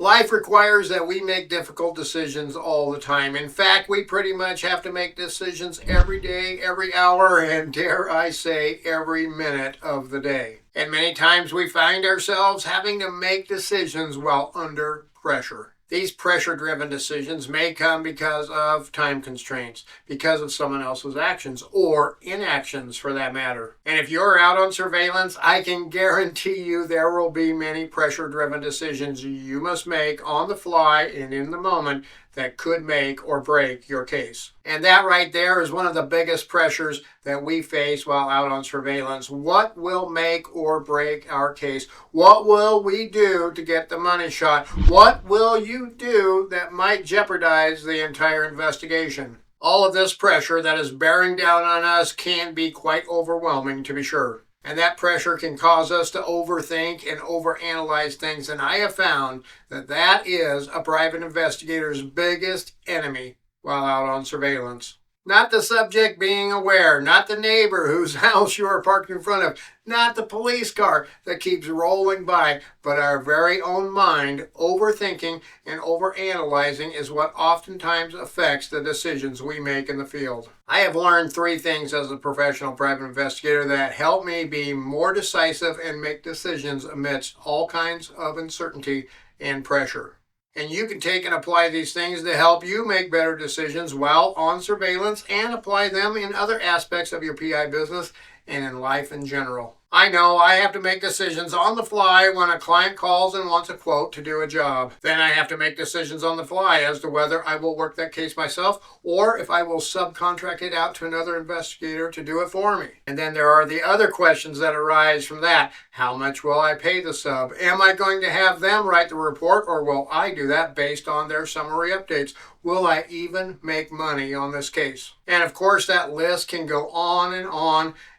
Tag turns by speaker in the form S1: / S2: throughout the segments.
S1: Life requires that we make difficult decisions all the time. In fact, we pretty much have to make decisions every day, every hour, and dare I say, every minute of the day. And many times we find ourselves having to make decisions while under pressure. These pressure-driven decisions may come because of time constraints, because of someone else's actions, or inactions for that matter. And if you're out on surveillance, I can guarantee you there will be many pressure-driven decisions you must make on the fly and in the moment that could make or break your case. And that right there is one of the biggest pressures that we face while out on surveillance. What will make or break our case? What will we do to get the money shot? What will you do that might jeopardize the entire investigation? All of this pressure that is bearing down on us can be quite overwhelming, to be sure. And that pressure can cause us to overthink and overanalyze things. And I have found that that is a private investigator's biggest enemy while out on surveillance. Not the subject being aware, not the neighbor whose house you are parked in front of, not the police car that keeps rolling by, but our very own mind overthinking and overanalyzing is what oftentimes affects the decisions we make in the field. I have learned 3 things as a professional private investigator that help me be more decisive and make decisions amidst all kinds of uncertainty and pressure. And you can take and apply these things to help you make better decisions while on surveillance and apply them in other aspects of your PI business and in life in general. I know I have to make decisions on the fly when a client calls and wants a quote to do a job. Then I have to make decisions on the fly as to whether I will work that case myself or if I will subcontract it out to another investigator to do it for me. And then there are the other questions that arise from that. How much will I pay the sub? Am I going to have them write the report or will I do that based on their summary updates? Will I even make money on this case? And of course, that list can go on,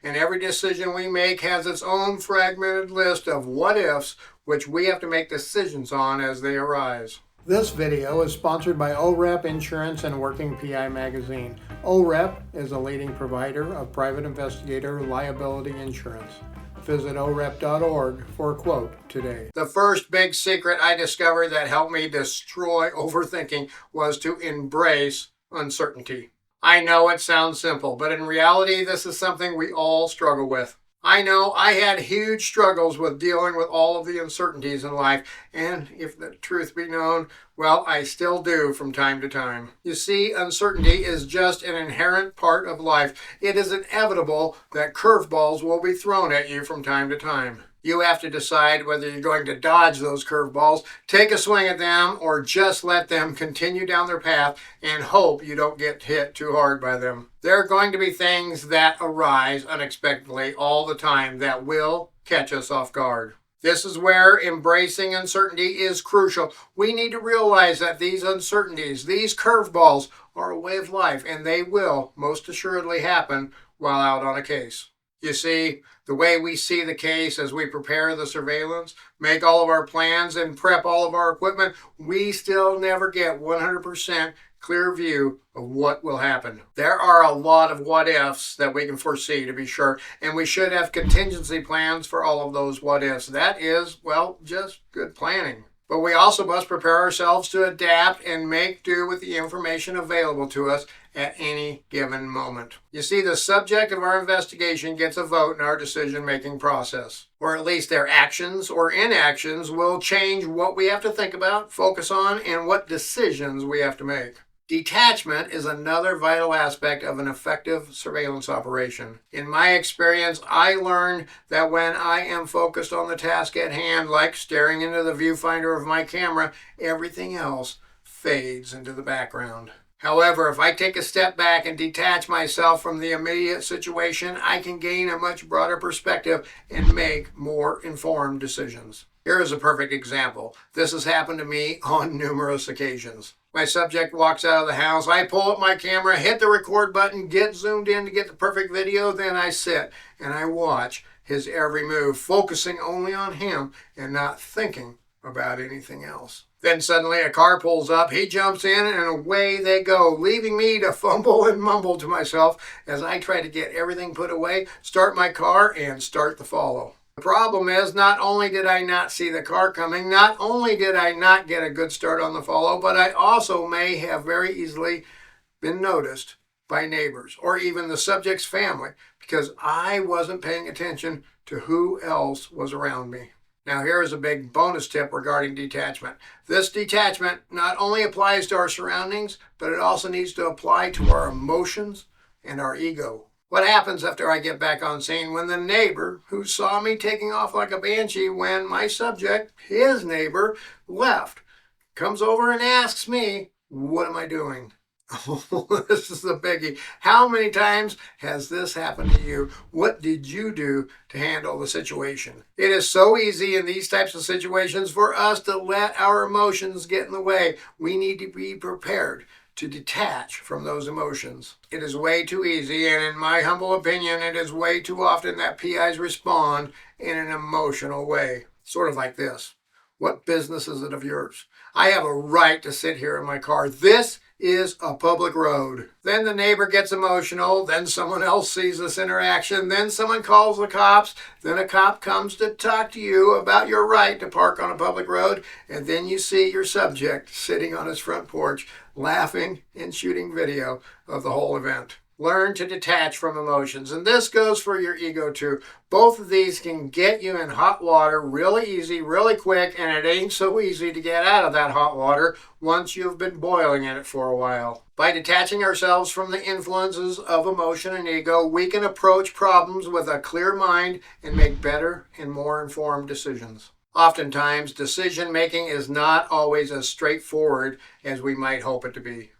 S1: and every decision we make has its own fragmented list of what ifs, which we have to make decisions on as they arise. This video is sponsored by OREP Insurance and Working PI Magazine. OREP is a leading provider of private investigator liability insurance. Visit orep.org for a quote today. The first big secret I discovered that helped me destroy overthinking was to embrace uncertainty. I know it sounds simple, but in reality, this is something we all struggle with. I know I had huge struggles with dealing with all of the uncertainties in life, and if the truth be known, well, I still do from time to time. You see, uncertainty is just an inherent part of life. It is inevitable that curveballs will be thrown at you from time to time. You have to decide whether you're going to dodge those curveballs, take a swing at them, or just let them continue down their path and hope you don't get hit too hard by them. There are going to be things that arise unexpectedly all the time that will catch us off guard. This is where embracing uncertainty is crucial. We need to realize that these uncertainties, these curveballs, are a way of life, and they will most assuredly happen while out on a case. You see, the way we see the case as we prepare the surveillance, make all of our plans, and prep all of our equipment, we still never get 100% clear view of what will happen. There are a lot of what ifs that we can foresee, to be sure, and we should have contingency plans for all of those what ifs. That is, well, just good planning. But we also must prepare ourselves to adapt and make do with the information available to us at any given moment. You see, the subject of our investigation gets a vote in our decision-making process, or at least their actions or inactions will change what we have to think about, focus on, and what decisions we have to make. Detachment is another vital aspect of an effective surveillance operation. In my experience, I learned that when I am focused on the task at hand, like staring into the viewfinder of my camera, everything else fades into the background. However, if I take a step back and detach myself from the immediate situation, I can gain a much broader perspective and make more informed decisions. Here is a perfect example. This has happened to me on numerous occasions. My subject walks out of the house, I pull up my camera, hit the record button, get zoomed in to get the perfect video, then I sit and I watch his every move, focusing only on him and not thinking about anything else. Then suddenly a car pulls up, he jumps in, and away they go, leaving me to fumble and mumble to myself as I try to get everything put away, start my car, and start the follow. The problem is, not only did I not see the car coming, not only did I not get a good start on the follow, but I also may have very easily been noticed by neighbors or even the subject's family because I wasn't paying attention to who else was around me. Now here is a big bonus tip regarding detachment. This detachment not only applies to our surroundings, but it also needs to apply to our emotions and our ego. What happens after I get back on scene when the neighbor who saw me taking off like a banshee when my subject, his neighbor, left, comes over and asks me, what am I doing? Oh, this is the biggie. How many times has this happened to you? What did you do to handle the situation? It is so easy in these types of situations for us to let our emotions get in the way. We need to be prepared to detach from those emotions. It is way too easy, and in my humble opinion, it is way too often that PIs respond in an emotional way. Sort of like this. What business is it of yours? I have a right to sit here in my car. This is a public road. Then the neighbor gets emotional, then someone else sees this interaction, then someone calls the cops, then a cop comes to talk to you about your right to park on a public road, and then you see your subject sitting on his front porch laughing and shooting video of the whole event. Learn to detach from emotions, and this goes for your ego too. Both of these can get you in hot water really easy, really quick, and it ain't so easy to get out of that hot water once you've been boiling in it for a while. By detaching ourselves from the influences of emotion and ego, we can approach problems with a clear mind and make better and more informed decisions. Oftentimes, decision making is not always as straightforward as we might hope it to be.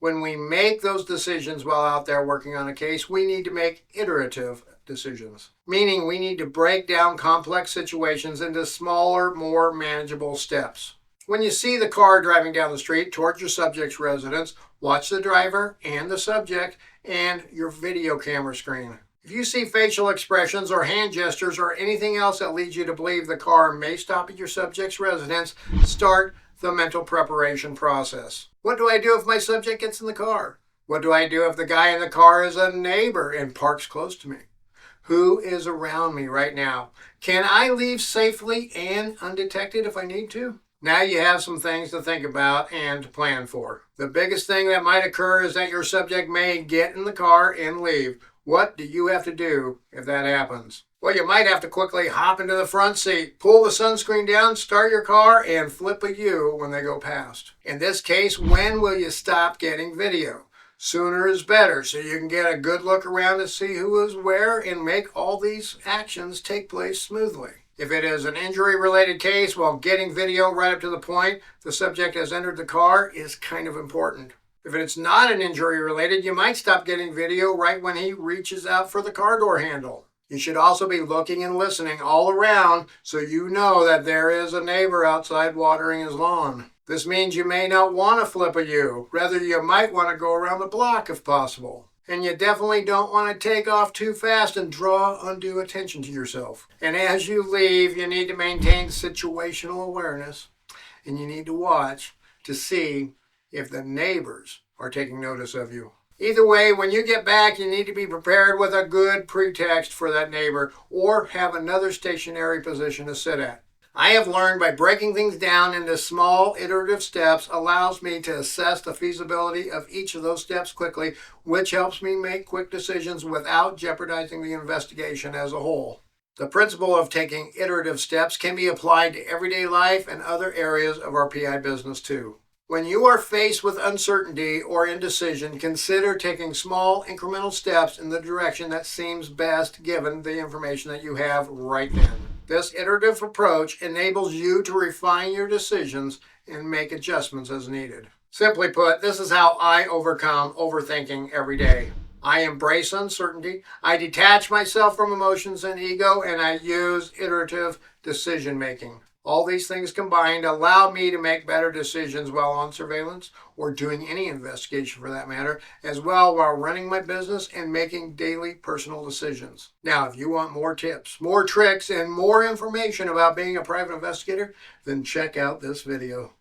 S1: When we make those decisions while out there working on a case, we need to make iterative decisions, meaning we need to break down complex situations into smaller, more manageable steps. When you see the car driving down the street towards your subject's residence, watch the driver and the subject and your video camera screen. If you see facial expressions or hand gestures or anything else that leads you to believe the car may stop at your subject's residence, start the mental preparation process. What do I do if my subject gets in the car? What do I do if the guy in the car is a neighbor and parks close to me? Who is around me right now? Can I leave safely and undetected if I need to? Now you have some things to think about and to plan for. The biggest thing that might occur is that your subject may get in the car and leave. What do you have to do if that happens? Well, you might have to quickly hop into the front seat, pull the sunscreen down, start your car, and flip a U when they go past. In this case, when will you stop getting video? Sooner is better, so you can get a good look around to see who is where and make all these actions take place smoothly. If it is an injury-related case, well, getting video right up to the point the subject has entered the car is kind of important. If it's not an injury-related, you might stop getting video right when he reaches out for the car door handle. You should also be looking and listening all around so you know that there is a neighbor outside watering his lawn. This means you may not want to flip a U. Rather, you might want to go around the block if possible. And you definitely don't want to take off too fast and draw undue attention to yourself. And as you leave, you need to maintain situational awareness, and you need to watch to see if the neighbors are taking notice of you. Either way, when you get back, you need to be prepared with a good pretext for that neighbor or have another stationary position to sit at. I have learned by breaking things down into small iterative steps allows me to assess the feasibility of each of those steps quickly, which helps me make quick decisions without jeopardizing the investigation as a whole. The principle of taking iterative steps can be applied to everyday life and other areas of our PI business too. When you are faced with uncertainty or indecision, consider taking small incremental steps in the direction that seems best given the information that you have right then. This iterative approach enables you to refine your decisions and make adjustments as needed. Simply put, this is how I overcome overthinking every day. I embrace uncertainty, I detach myself from emotions and ego, and I use iterative decision making. All these things combined allow me to make better decisions while on surveillance or doing any investigation for that matter, as well while running my business and making daily personal decisions. Now, if you want more tips, more tricks, and more information about being a private investigator, then check out this video.